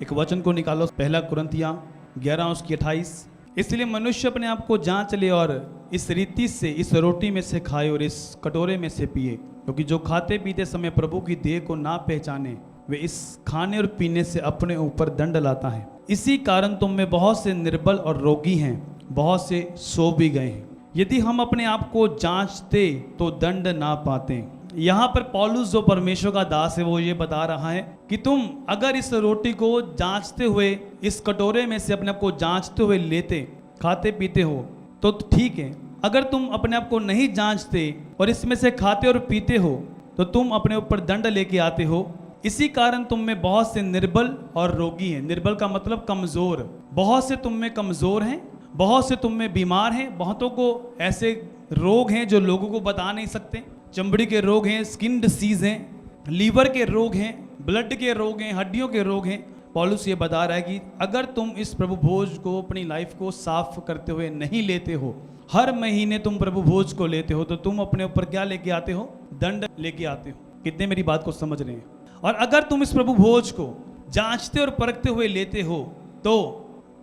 एक वचन को निकालो, पहला कुरिन्थियां 11:28। इसलिए मनुष्य अपने आप को जांच ले और इस रीति से इस रोटी में से खाए और इस कटोरे में से पिए, क्योंकि जो खाते पीते समय प्रभु की देह को ना पहचाने वे इस खाने और पीने से अपने ऊपर दंड लाता है। इसी कारण तुम में बहुत से निर्बल और रोगी हैं, बहुत से सो भी गए हैं। यदि हम अपने आप को जांचते तो दंड ना पाते। यहाँ पर पौलुस जो परमेश्वर का दास है वो ये बता रहा है कि तुम अगर इस रोटी को जांचते हुए, इस कटोरे में से अपने आप को जांचते हुए लेते, खाते पीते हो तो ठीक है। अगर तुम अपने आप को नहीं जांचते और इसमें से खाते और पीते हो तो तुम अपने ऊपर दंड लेके आते हो। इसी कारण तुम में बहुत से निर्बल और रोगी हैं। निर्बल का मतलब कमजोर। बहुत से तुम में कमजोर हैं, बहुत से तुम में बीमार हैं। बहुतों को ऐसे रोग हैं जो लोगों को बता नहीं सकते। चमड़ी के रोग हैं, स्किन डिसीज हैं, लीवर के रोग हैं, ब्लड के रोग हैं, हड्डियों के रोग हैं। पौलुस ये बता रहा है कि अगर तुम इस प्रभु भोज को, अपनी लाइफ को साफ करते हुए नहीं लेते हो, हर महीने तुम प्रभु भोज को लेते हो, तो तुम अपने ऊपर क्या लेके आते हो? दंड लेके आते हो। कितने मेरी बात को समझ रहे हैं? और अगर तुम इस प्रभु भोज को जांचते और परखते हुए लेते हो तो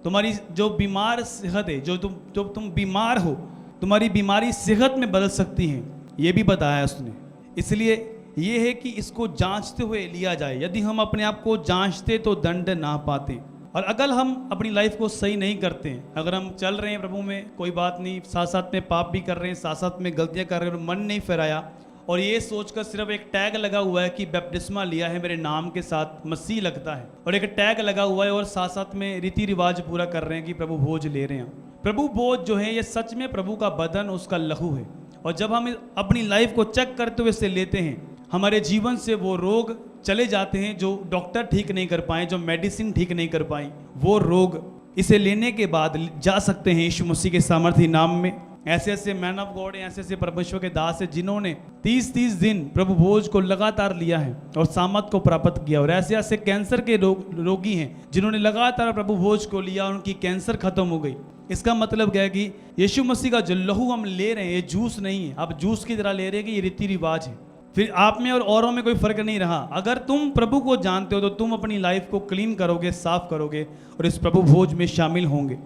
तुम्हारी जो बीमार सेहत है, जो तुम बीमार हो, तुम्हारी बीमारी सेहत में बदल सकती है, ये भी बताया उसने। इसलिए ये है कि इसको जांचते हुए लिया जाए। यदि हम अपने आप को जांचते तो दंड ना पाते। और अगर हम अपनी लाइफ को सही नहीं करते हैं, अगर हम चल रहे हैं प्रभु में, कोई बात नहीं, साथ साथ में पाप भी कर रहे हैं, साथ साथ में गलतियां कर रहे हैं, मन नहीं फिराया और ये सोचकर सिर्फ एक टैग लगा हुआ है कि बैप्टिस्मा लिया है, मेरे नाम के साथ मसीह लगता है, और एक टैग लगा हुआ है और साथ साथ में रीति रिवाज पूरा कर रहे हैं कि प्रभु भोज ले रहे हैं। प्रभु भोज जो है ये सच में प्रभु का बदन, उसका लहू है। और जब हम अपनी लाइफ को चेक करते हुए इसे लेते हैं, हमारे जीवन से वो रोग चले जाते हैं जो डॉक्टर ठीक नहीं कर पाए, जो मेडिसिन ठीक नहीं कर पाई। वो रोग इसे लेने के बाद जा सकते हैं यीशु मसीह के सामर्थी नाम में। ऐसे ऐसे मैन ऑफ गॉड, ऐसे ऐसे परमेश्वर के दास है जिन्होंने 30-30 दिन प्रभु भोज को लगातार लिया है और सामर्थ को प्राप्त किया। और ऐसे ऐसे कैंसर के रोगी हैं जिन्होंने लगातार प्रभु भोज को लिया, उनकी कैंसर खत्म हो गई। इसका मतलब क्या है कि यीशु मसीह का जो लहू हम ले रहे हैं ये जूस नहीं है, आप जूस की तरह ले रहे हैं कि ये रीति रिवाज है। फिर आप में और औरों में कोई फर्क नहीं रहा। अगर तुम प्रभु को जानते हो तो तुम अपनी लाइफ को क्लीन करोगे, साफ करोगे और इस प्रभु भोज में शामिल होंगे।